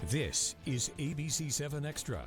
This is ABC-7 Extra.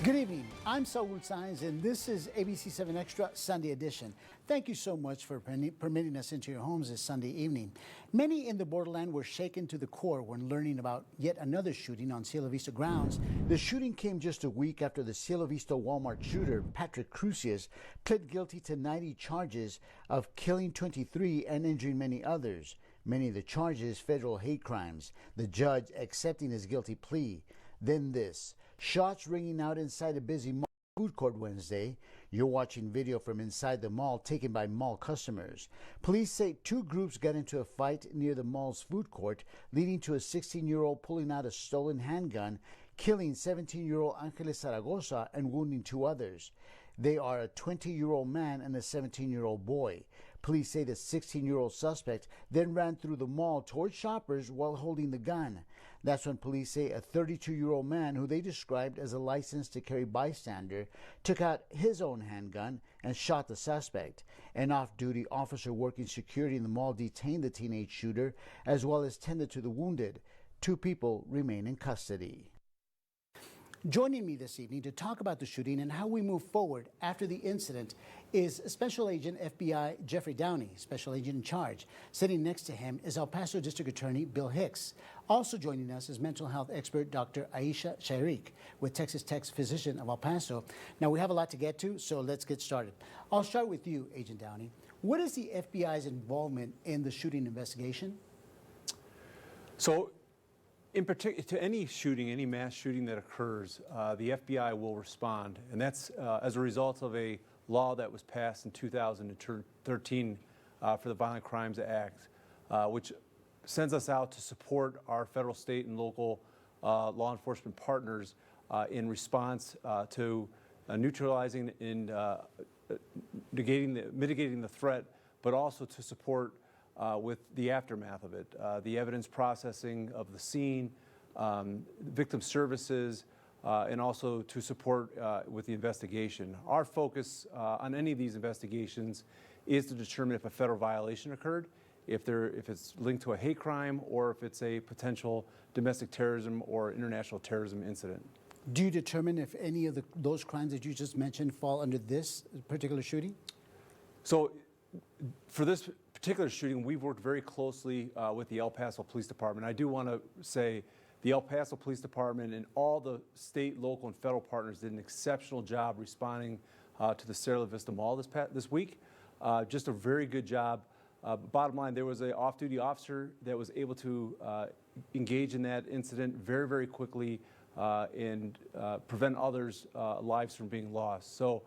Good evening. I'm Saul Saenz, and this is ABC-7 Extra Sunday edition. Thank you so much for permitting us into your homes this Sunday evening. Many in the borderland were shaken to the core when learning about yet another shooting on Cielo Vista grounds. The shooting came just a week after the Cielo Vista Walmart shooter, Patrick Crusius, pled guilty to 90 charges of killing 23 and injuring many others. Many of the charges, federal hate crimes. The judge accepting his guilty plea. Then this. Shots ringing out inside a busy mall food court Wednesday. You're watching video from inside the mall taken by mall customers. Police say two groups got into a fight near the mall's food court, leading to a 16-year-old pulling out a stolen handgun, killing 17-year-old Angeles Zaragoza and wounding two others. They are a 20-year-old man and a 17-year-old boy. Police say the 16-year-old suspect then ran through the mall towards shoppers while holding the gun. That's when police say a 32-year-old man, who they described as a licensed to carry bystander, took out his own handgun and shot the suspect. An off-duty officer working security in the mall detained the teenage shooter as well as tended to the wounded. Two people remain in custody. Joining me this evening to talk about the shooting and how we move forward after the incident is Special Agent FBI Jeffrey Downey, Special Agent in charge. Sitting next to him is El Paso District Attorney Bill Hicks. Also joining us is mental health expert Dr. Aisha Shariq with Texas Tech's physician of El Paso. Now, we have a lot to get to, so let's get started. I'll start with you, Agent Downey. What is the FBI's involvement in the shooting investigation? So, in particular, to any shooting, any mass shooting that occurs, the FBI will respond, and that's as a result of a law that was passed in 2013 for the Violent Crimes Act, which sends us out to support our federal, state, and local law enforcement partners in response to neutralizing and mitigating the threat, but also to support with the aftermath of it, the evidence processing of the scene, victim services, and also to support with the investigation. Our focus on any of these investigations is to determine if a federal violation occurred, if it's linked to a hate crime, or if it's a potential domestic terrorism or international terrorism incident. Do you determine if any of those crimes that you just mentioned fall under this particular shooting? So, for this particular shooting, we've worked very closely with the El Paso Police Department. I do want to say the El Paso Police Department and all the state, local, and federal partners did an exceptional job responding to the Cielo Vista Mall this week. Just a very good job. Bottom line, there was an off-duty officer that was able to engage in that incident very, very quickly and prevent others' lives from being lost. So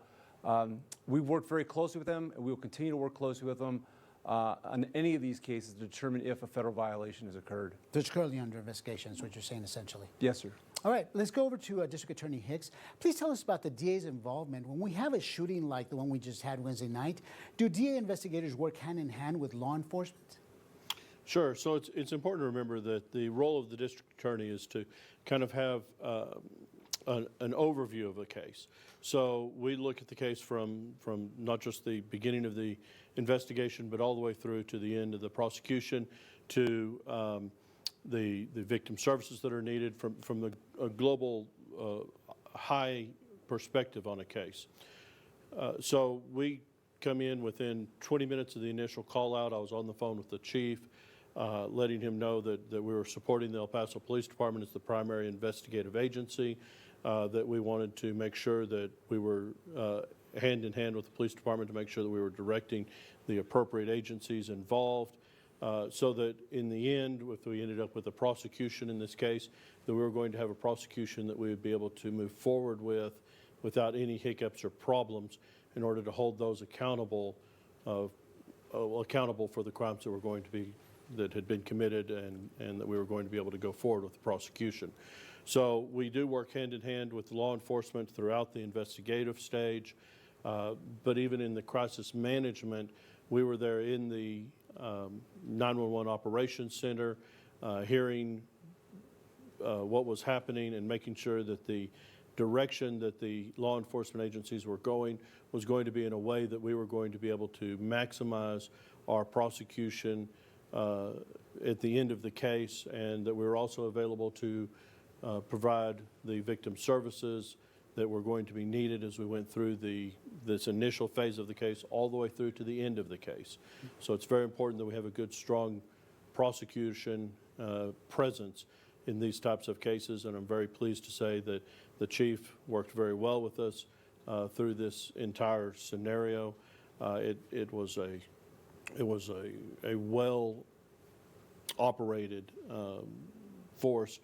we've worked very closely with them, and we will continue to work closely with them on any of these cases to determine if a federal violation has occurred. That's currently under investigation, is what you're saying essentially. Yes, sir. All right, let's go over to District Attorney Hicks. Please tell us about the DA's involvement. When we have a shooting like the one we just had Wednesday night, do DA investigators work hand in hand with law enforcement? Sure. So it's important to remember that the role of the district attorney is to kind of have an overview of a case. So we look at the case from not just the beginning of the investigation, but all the way through to the end of the prosecution, to the victim services that are needed from the global high perspective on a case. So we come in within 20 minutes of the initial call out. I was on the phone with the chief, letting him know that we were supporting the El Paso Police Department as the primary investigative agency, that we wanted to make sure that we were hand in hand with the police department to make sure that we were directing the appropriate agencies involved, so that in the end, if we ended up with a prosecution in this case, that we were going to have a prosecution that we would be able to move forward with without any hiccups or problems in order to hold those accountable for the crimes that had been committed, and that we were going to be able to go forward with the prosecution. So we do work hand in hand with law enforcement throughout the investigative stage, but even in the crisis management, we were there in the 911 Operations Center, hearing what was happening and making sure that the direction that the law enforcement agencies were going was going to be in a way that we were going to be able to maximize our prosecution at the end of the case, and that we're also available to provide the victim services that were going to be needed as we went through this initial phase of the case all the way through to the end of the case. So it's very important that we have a good, strong prosecution presence in these types of cases, and I'm very pleased to say that the chief worked very well with us through this entire scenario. It was a well operated force.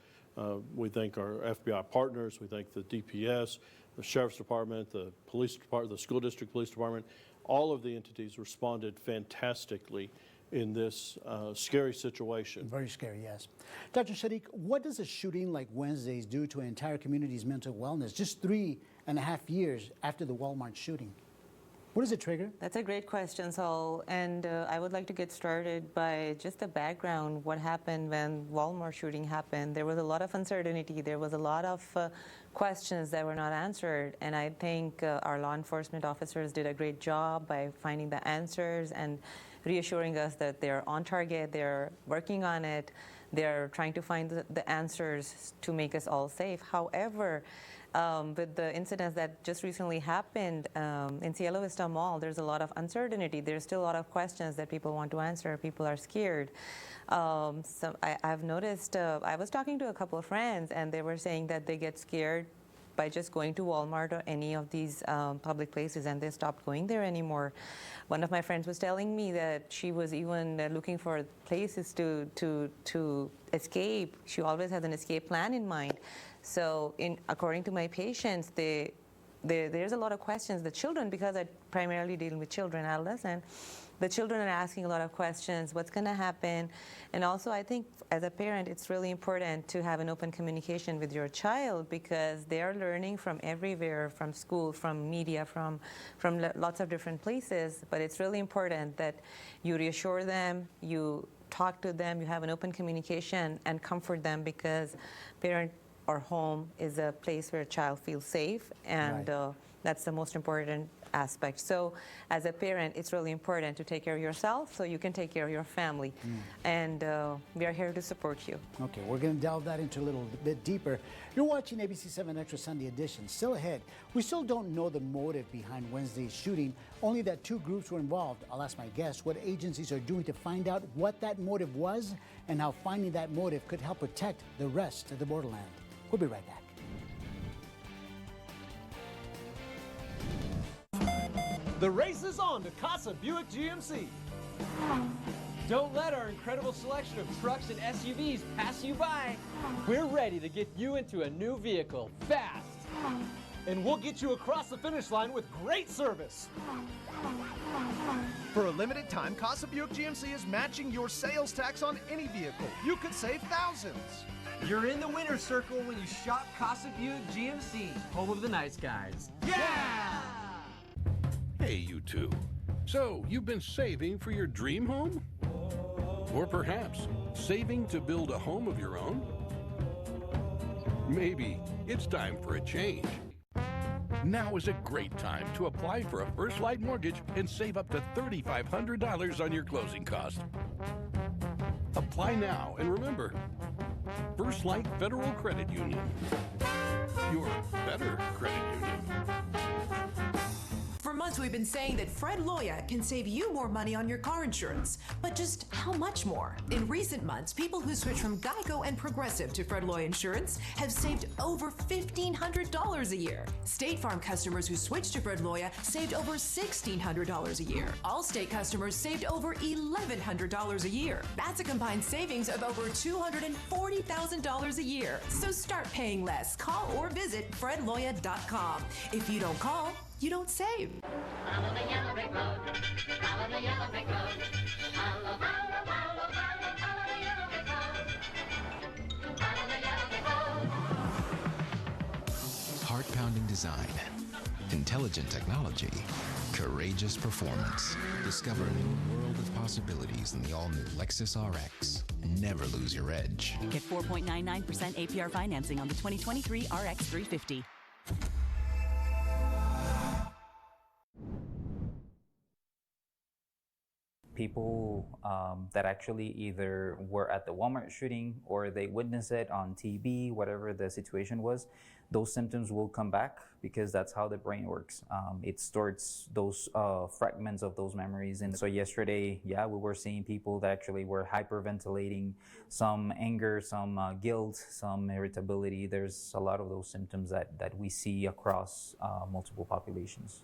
We thank our FBI partners, we thank the DPS, the Sheriff's Department, the Police Department, the School District Police Department. All of the entities responded fantastically in this scary situation. Very scary, yes. Dr. Shadiq, what does a shooting like Wednesday's do to an entire community's mental wellness just 3.5 years after the Walmart shooting? What does it trigger? That's a great question, Saul. And I would like to get started by just the background, what happened when Walmart shooting happened. There was a lot of uncertainty. There was a lot of questions that were not answered. And I think our law enforcement officers did a great job by finding the answers and reassuring us that they're on target, they're working on it, they're trying to find the answers to make us all safe. However, with the incidents that just recently happened in Cielo Vista Mall, there's a lot of uncertainty. There's still a lot of questions that people want to answer. People are scared. So I've noticed, I was talking to a couple of friends, and they were saying that they get scared by just going to Walmart or any of these public places, and they stopped going there anymore. One of my friends was telling me that she was even looking for places to escape. She always has an escape plan in mind. So according to my patients, there's a lot of questions. The children, because I primarily deal with children, adolescents, the children are asking a lot of questions, what's going to happen? And also I think as a parent, it's really important to have an open communication with your child, because they are learning from everywhere, from school, from media, from lots of different places. But it's really important that you reassure them, you talk to them, you have an open communication and comfort them, because parent or home is a place where a child feels safe, and right. That's the most important aspect. So as a parent, it's really important to take care of yourself so you can take care of your family. And we are here to support you. Okay, we're going to delve that into a little bit deeper. You're watching ABC-7 Extra Sunday Edition. Still ahead, we still don't know the motive behind Wednesday's shooting, only that 2 groups were involved. I'll ask my guests what agencies are doing to find out what that motive was and how finding that motive could help protect the rest of the borderland. We'll be right back. The race is on to Casa Buick GMC. Don't let our incredible selection of trucks and SUVs pass you by. We're ready to get you into a new vehicle fast. And we'll get you across the finish line with great service. For a limited time, Casa Buick GMC is matching your sales tax on any vehicle. You could save thousands. You're in the winner's circle when you shop Casa Buick GMC, home of the nice guys. Yeah! Hey, you two. So, you've been saving for your dream home? Or perhaps saving to build a home of your own? Maybe it's time for a change. Now is a great time to apply for a First Light mortgage and save up to $3,500 on your closing costs. Apply now, and remember, First Light Federal Credit Union. Your better credit union. For months, we've been saying that Fred Loya can save you more money on your car insurance. But just how much more? In recent months, people who switched from Geico and Progressive to Fred Loya Insurance have saved over $1,500 a year. State Farm customers who switched to Fred Loya saved over $1,600 a year. Allstate customers saved over $1,100 a year. That's a combined savings of over $240,000 a year. So start paying less. Call or visit fredloya.com. If you don't call, you don't save. Follow the yellow brick road. Follow the yellow brick road. Follow the yellow brick road. Follow the yellow brick road. Heart-pounding design, intelligent technology, courageous performance. Discover a new world of possibilities in the all-new Lexus RX. Never lose your edge. Get 4.99% APR financing on the 2023 RX 350. people that actually either were at the Walmart shooting or they witnessed it on TV, whatever the situation was, those symptoms will come back because that's how the brain works. It stores those fragments of those memories. And so yesterday, yeah, we were seeing people that actually were hyperventilating, some anger, some guilt, some irritability. There's a lot of those symptoms that we see across multiple populations.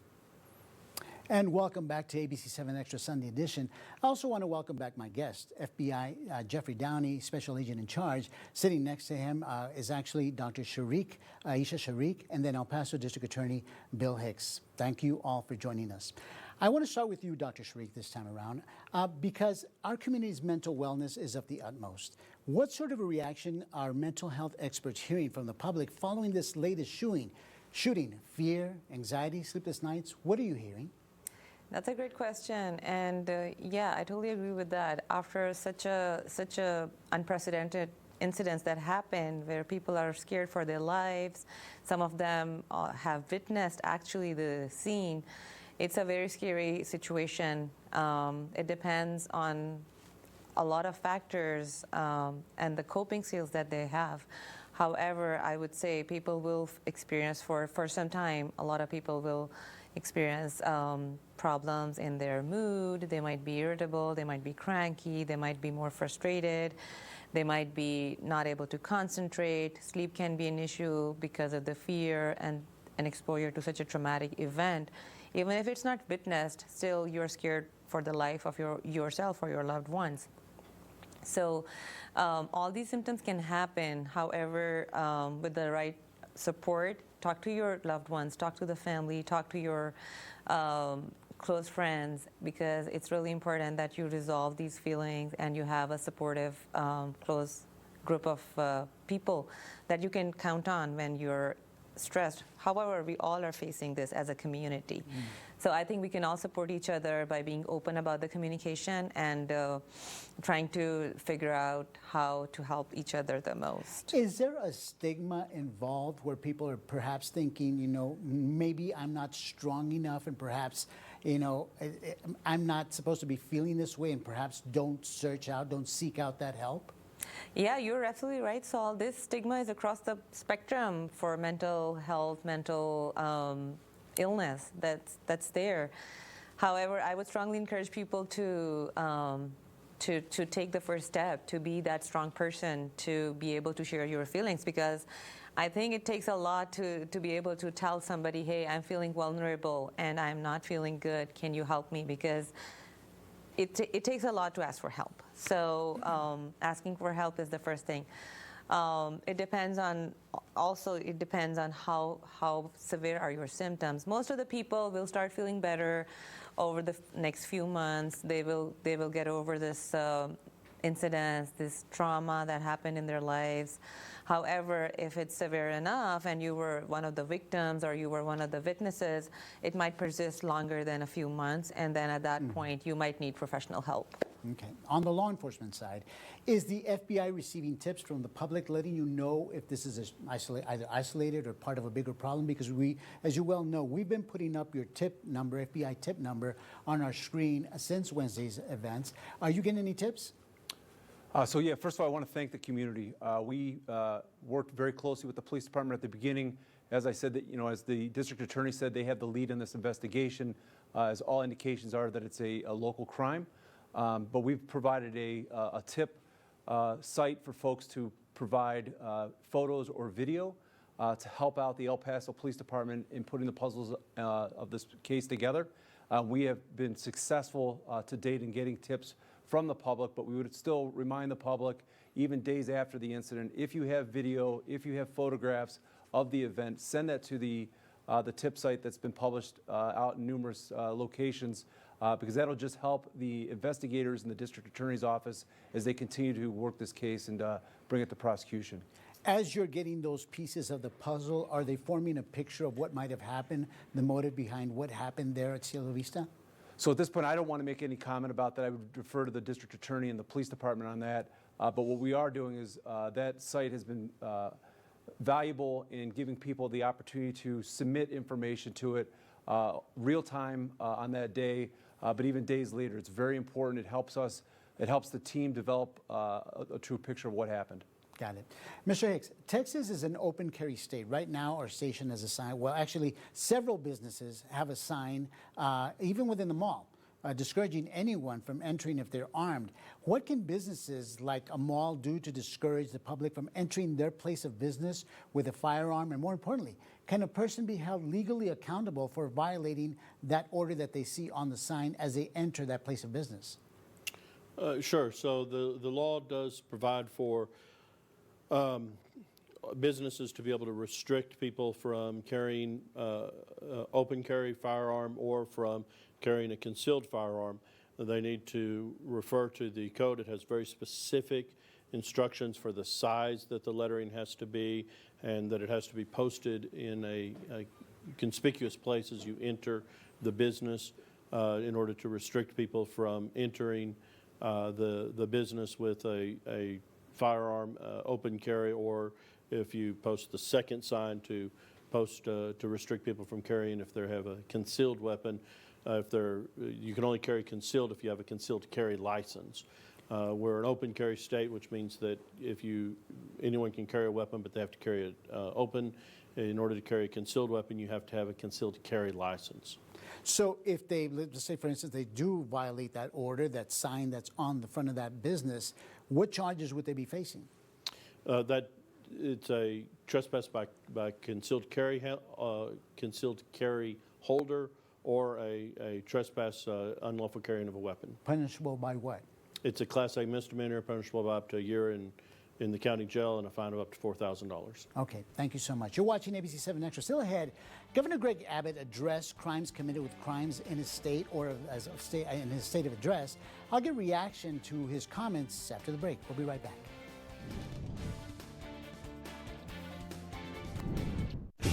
And welcome back to ABC-7 Extra Sunday Edition. I also want to welcome back my guest, FBI Jeffrey Downey, Special Agent in Charge. Sitting next to him is actually Dr. Sharik, Aisha Sharik, and then El Paso District Attorney Bill Hicks. Thank you all for joining us. I want to start with you, Dr. Sharik, this time around, because our community's mental wellness is of the utmost. What sort of a reaction are mental health experts hearing from the public following this latest shooting? Fear, anxiety, sleepless nights? What are you hearing? That's a great question, and yeah, I totally agree with that. After such a unprecedented incidents that happen where people are scared for their lives, some of them have witnessed actually the scene. It's a very scary situation. It depends on a lot of factors and the coping skills that they have. However, I would say people will experience for some time, a lot of people will experience problems in their mood. They might be irritable, they might be cranky, they might be more frustrated, they might be not able to concentrate. Sleep can be an issue because of the fear and exposure to such a traumatic event. Even if it's not witnessed, still you're scared for the life of yourself or your loved ones. So all these symptoms can happen. However, with the right support, talk to your loved ones, talk to the family, talk to your close friends, because it's really important that you resolve these feelings and you have a supportive, close group of people that you can count on when you're stressed. However, we all are facing this as a community. So I think we can all support each other by being open about the communication and trying to figure out how to help each other the most. Is there a stigma involved where people are perhaps thinking, you know, maybe I'm not strong enough and perhaps, you know, I'm not supposed to be feeling this way and perhaps don't seek out that help? Yeah, you're absolutely right, Saul. This stigma is across the spectrum for mental health, mental illness that's there. However, I would strongly encourage people to take the first step, to be that strong person, to be able to share your feelings, because I think it takes a lot to be able to tell somebody, hey, I'm feeling vulnerable and I'm not feeling good. Can you help me? Because it takes a lot to ask for help. So asking for help is the first thing. It depends on how severe are your symptoms. Most of the people will start feeling better over the next few months. They will get over this incident, this trauma that happened in their lives. However, if it's severe enough and you were one of the victims or you were one of the witnesses, it might persist longer than a few months, and then at that point you might need professional help. Okay. On the law enforcement side, is the FBI receiving tips from the public letting you know if this is either isolated or part of a bigger problem? Because we, as you well know, we've been putting up your tip number, FBI tip number, on our screen since Wednesday's events. Are you getting any tips? So yeah, first of all, I want to thank the community. We worked very closely with the police department at the beginning. As I said, that, you know, as the district attorney said, they have the lead in this investigation, as all indications are that it's a local crime. But we've provided a tip site for folks to provide photos or video to help out the El Paso Police Department in putting the puzzles of this case together. We have been successful to date in getting tips from the public, but we would still remind the public, even days after the incident, if you have video, if you have photographs of the event, send that to the tip site that's been published out in numerous locations, because that'll just help the investigators in the district attorney's office as they continue to work this case and bring it to prosecution. As you're getting those pieces of the puzzle, are they forming a picture of what might have happened, the motive behind what happened there at Cielo Vista? So at this point, I don't want to make any comment about that. I would defer to the district attorney and the police department on that. But what we are doing is that site has been valuable in giving people the opportunity to submit information to it real time on that day. but even days later. It's very important. It helps us. It helps the team develop a true picture of what happened. Got it. Mr. Hicks, Texas is an open carry state. Right now, our station has a sign. Well, actually, several businesses have a sign, even within the mall, discouraging anyone from entering if they're armed. What can businesses like a mall do to discourage the public from entering their place of business with a firearm? And more importantly, can a person be held legally accountable for violating that order that they see on the sign as they enter that place of business? Sure. So the law does provide for businesses to be able to restrict people from carrying open carry firearm or from carrying a concealed firearm. They need to refer to the code. It has very specific instructions for the size that the lettering has to be, and that it has to be posted in a conspicuous place as you enter the business in order to restrict people from entering the business with a firearm, open carry, or if you post the second sign to post to restrict people from carrying if they have a concealed weapon. You can only carry concealed if you have a concealed carry license. We're an open carry state, which means that anyone can carry a weapon, but they have to carry it open. In order to carry a concealed weapon, you have to have a concealed carry license. So if they, let's say, for instance, they do violate that order, that sign that's on the front of that business, what charges would they be facing? It's a trespass by concealed carry holder, or a trespass unlawful carrying of a weapon. Punishable by what? It's a Class A misdemeanor, punishable by up to a year in the county jail and a fine of up to $4,000. Okay, thank you so much. You're watching ABC-7 Extra. Still ahead, Governor Greg Abbott addressed crimes committed with crimes in his state or as a state, in his state of address. I'll get reaction to his comments after the break. We'll be right back.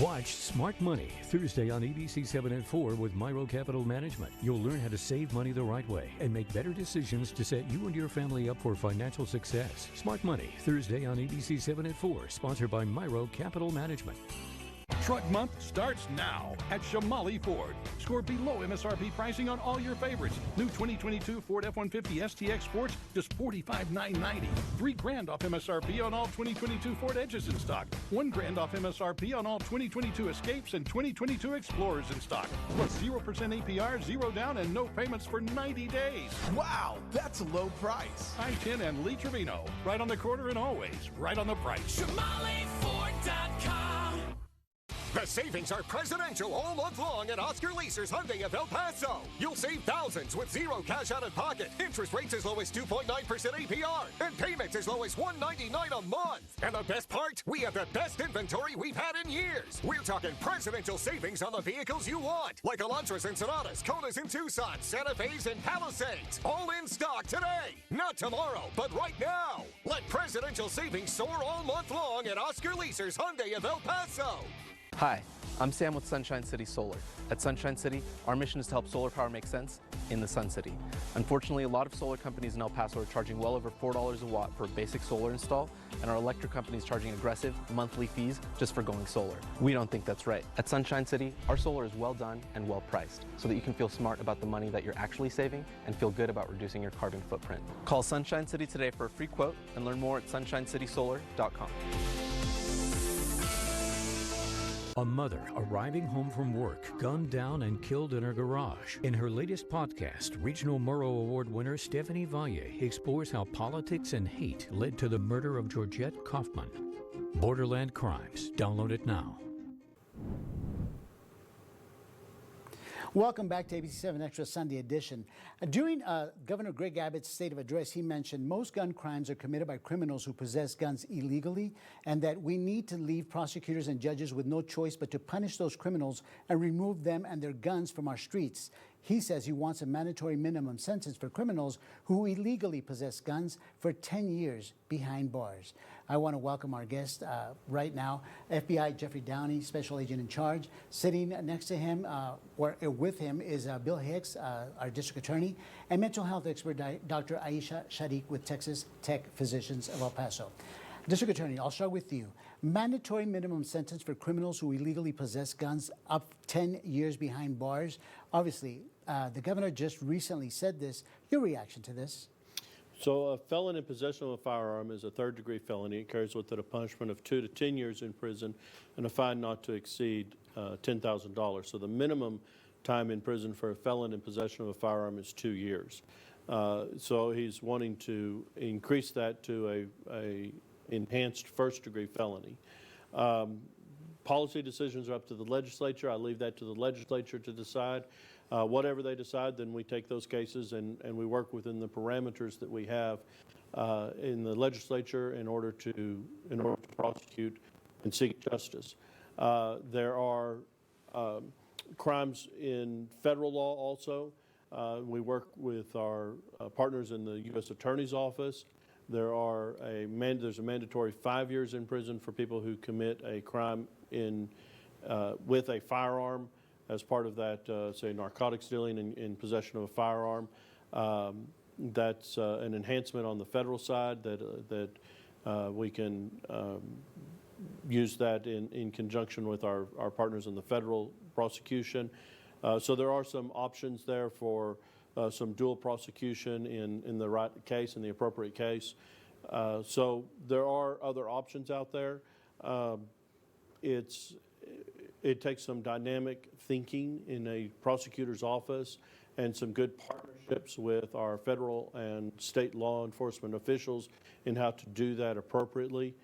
Watch Smart Money Thursday on ABC-7 at 4 with Myro Capital Management. You'll learn how to save money the right way and make better decisions to set you and your family up for financial success. Smart Money Thursday on ABC-7 at 4, sponsored by Myro Capital Management. Truck Month starts now at Shamali Ford. Score below MSRP pricing on all your favorites. New 2022 Ford F-150 STX Sports, just $45,990. $3,000 off MSRP on all 2022 Ford Edges in stock. $1,000 off MSRP on all 2022 Escapes and 2022 Explorers in stock. Plus 0% APR, 0 down, and no payments for 90 days. Wow, that's a low price. I-10 and Lee Trevino. Right on the corner and always right on the price. ShamaliFord.com. The savings are presidential all month long at Oscar Leaser's Hyundai of El Paso. You'll save thousands with zero cash out of pocket, interest rates as low as 2.9% APR, and payments as low as $199 a month. And the best part? We have the best inventory we've had in years. We're talking presidential savings on the vehicles you want, like Elantras and Sonatas, Konas and Tucson, Santa Fe's and Palisades. All in stock today. Not tomorrow, but right now. Let presidential savings soar all month long at Oscar Leaser's Hyundai of El Paso. Hi, I'm Sam with Sunshine City Solar. At Sunshine City, our mission is to help solar power make sense in the Sun City. Unfortunately, a lot of solar companies in El Paso are charging well over $4 a watt for a basic solar install, and our electric company is charging aggressive monthly fees just for going solar. We don't think that's right. At Sunshine City, our solar is well done and well priced, so that you can feel smart about the money that you're actually saving and feel good about reducing your carbon footprint. Call Sunshine City today for a free quote and learn more at sunshinecitysolar.com. A mother arriving home from work, gunned down and killed in her garage. In her latest podcast, Regional Murrow Award winner Stephanie Valle explores how politics and hate led to the murder of Georgette Kaufman. Borderland Crimes. Download it now. Welcome back to ABC-7 Extra Sunday Edition. During Governor Greg Abbott's State of Address, he mentioned most gun crimes are committed by criminals who possess guns illegally, and that we need to leave prosecutors and judges with no choice but to punish those criminals and remove them and their guns from our streets. He says he wants a mandatory minimum sentence for criminals who illegally possess guns for 10 years behind bars. I want to welcome our guest right now, FBI Jeffrey Downey, Special Agent in Charge. Sitting next to him, or with him, is Bill Hicks, our District Attorney, and mental health expert Dr. Aisha Shadiq with Texas Tech Physicians of El Paso. District Attorney, I'll start with you. Mandatory minimum sentence for criminals who illegally possess guns up 10 years behind bars. Obviously, the governor just recently said this. Your reaction to this? So a felon in possession of a firearm is a third-degree felony. It carries with it a punishment of 2 to 10 years in prison and a fine not to exceed $10,000. So the minimum time in prison for a felon in possession of a firearm is 2 years. So he's wanting to increase that to a enhanced first-degree felony. Policy decisions are up to the legislature. I leave that to the legislature to decide. Whatever they decide, then we take those cases and we work within the parameters that we have in the legislature in order to prosecute and seek justice. There are crimes in federal law also. We work with our partners in the U.S. Attorney's Office. There's a mandatory 5 years in prison for people who commit a crime with a firearm as part of that, say, narcotics dealing in possession of a firearm. That's an enhancement on the federal side that we can use that in conjunction with our partners in the federal prosecution. So there are some options there for some dual prosecution in the right case, in the appropriate case. So there are other options out there. It takes some dynamic thinking in a prosecutor's office and some good partnerships with our federal and state law enforcement officials in how to do that appropriately.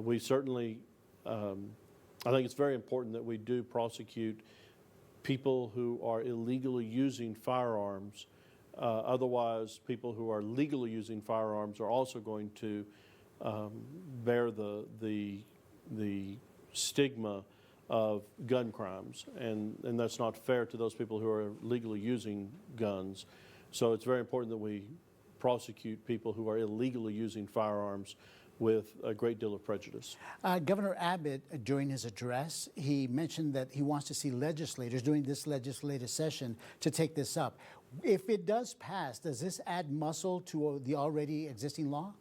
We certainly, I think it's very important that we do prosecute people who are illegally using firearms. Otherwise, people who are legally using firearms are also going to bear the stigma of gun crimes, and that's not fair to those people who are legally using guns. So it's very important that we prosecute people who are illegally using firearms with a great deal of prejudice. Governor Abbott, during his address, he mentioned that he wants to see legislators during this legislative session to take this up. If it does pass, does this add muscle to the already existing law?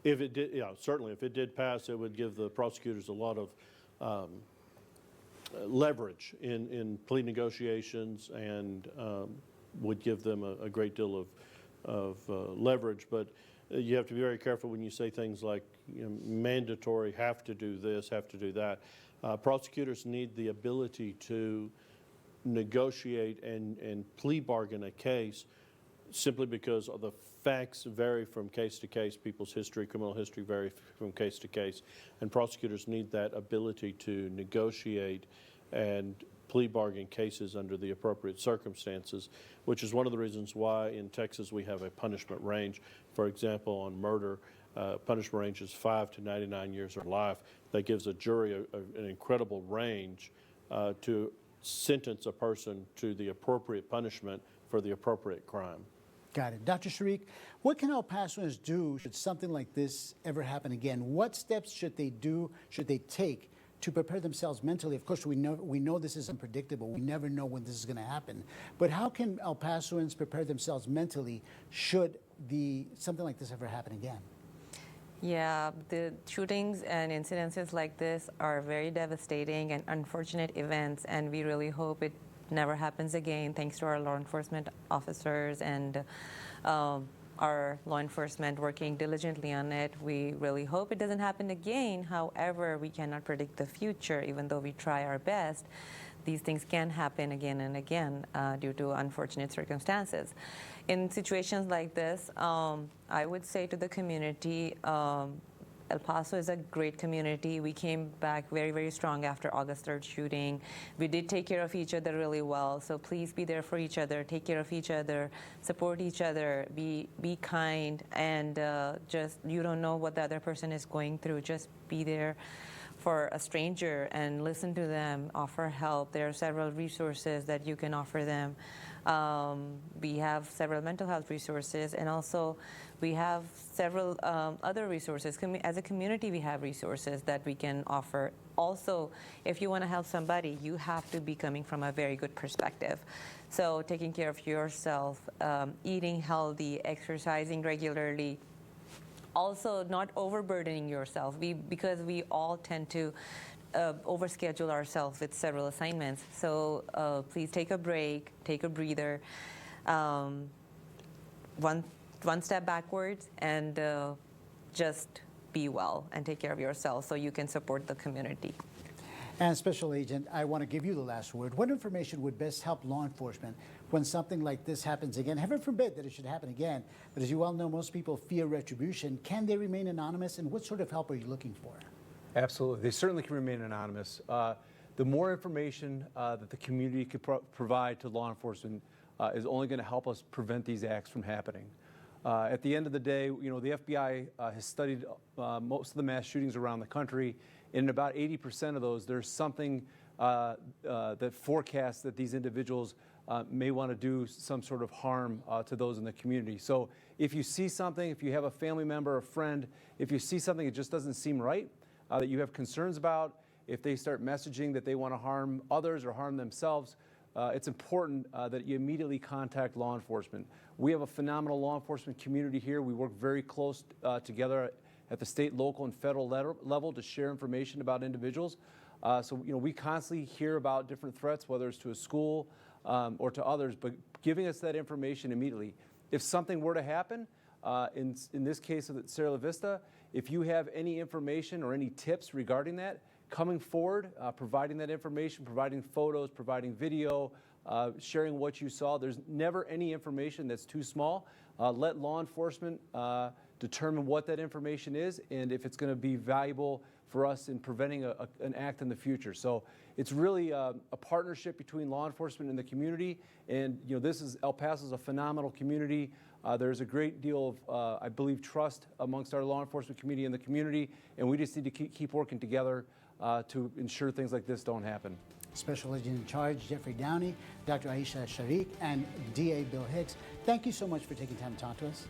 If it did, yeah, certainly. If it did pass, it would give the prosecutors a lot of leverage in plea negotiations and would give them a great deal of leverage. But you have to be very careful when you say things like mandatory, have to do this, have to do that. Prosecutors need the ability to negotiate and plea bargain a case simply because the facts vary from case to case. People's history, criminal history vary from case to case. And prosecutors need that ability to negotiate and plea bargain cases under the appropriate circumstances, which is one of the reasons why in Texas we have a punishment range. For example, on murder, punishment range is 5 to 99 years or life. That gives a jury an incredible range to sentence a person to the appropriate punishment for the appropriate crime. Got it. Dr. Sharik, what can El Pasoans do should something like this ever happen again? What steps should they take to prepare themselves mentally? Of course, we know this is unpredictable. We never know when this is going to happen. But how can El Pasoans prepare themselves mentally should something like this ever happen again? Yeah, the shootings and incidences like this are very devastating and unfortunate events, and we really hope it never happens again, thanks to our law enforcement officers and our law enforcement working diligently on it. We really hope it doesn't happen again. However, we cannot predict the future, even though we try our best. These things can happen again and again due to unfortunate circumstances. In situations like this, I would say to the community, El Paso is a great community. We came back very, very strong after August 3rd shooting. We did take care of each other really well, so please be there for each other, take care of each other, support each other, be kind, and just, you don't know what the other person is going through. Just be there for a stranger and listen to them, offer help. There are several resources that you can offer them. We have several mental health resources, and also we have several other resources. As a community, we have resources that we can offer. Also, if you want to help somebody, you have to be coming from a very good perspective. So taking care of yourself, eating healthy, exercising regularly, also not overburdening yourself, because we all tend to overschedule ourselves with several assignments. So please take a break, take a breather, one step backwards, and just be well and take care of yourself so you can support the community. And Special Agent, I want to give you the last word. What information would best help law enforcement when something like this happens again? Heaven forbid that it should happen again. But as you well know, most people fear retribution. Can they remain anonymous, and what sort of help are you looking for? Absolutely. They certainly can remain anonymous. The more information that the community could provide to law enforcement is only going to help us prevent these acts from happening. At the end of the day, you know, the FBI has studied most of the mass shootings around the country. In about 80% of those, there's something that forecasts that these individuals may want to do some sort of harm to those in the community. So if you see something, if you have a family member, a friend, if you see something that just doesn't seem right, that you have concerns about, if they start messaging that they want to harm others or harm themselves, it's important that you immediately contact law enforcement. We have a phenomenal law enforcement community here. We work very close together at the state, local, and federal level to share information about individuals. So, you know, we constantly hear about different threats, whether it's to a school or to others, but giving us that information immediately. If something were to happen, in this case of Sierra Vista, if you have any information or any tips regarding that, coming forward, providing that information, providing photos, providing video, sharing what you saw. There's never any information that's too small. Let law enforcement determine what that information is and if it's going to be valuable for us in preventing an act in the future. So it's really a partnership between law enforcement and the community. And you know, El Paso is a phenomenal community. There's a great deal of, I believe, trust amongst our law enforcement community and the community, and we just need to keep working together to ensure things like this don't happen. Special Agent in Charge Jeffrey Downey, Dr. Aisha Sharik, and DA Bill Hicks, thank you so much for taking time to talk to us.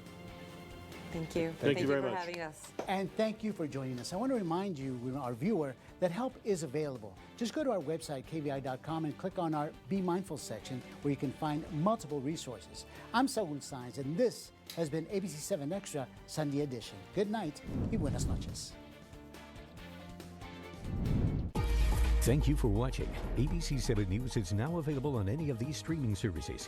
Thank you. Thank you very for much. having us. And thank you for joining us. I want to remind you, our viewer, that help is available. Just go to our website, kvi.com, and click on our Be Mindful section, where you can find multiple resources. I'm Saul Saenz, and this has been ABC-7 Extra Sunday Edition. Good night y buenas noches. Thank you for watching. ABC-7 News is now available on any of these streaming services.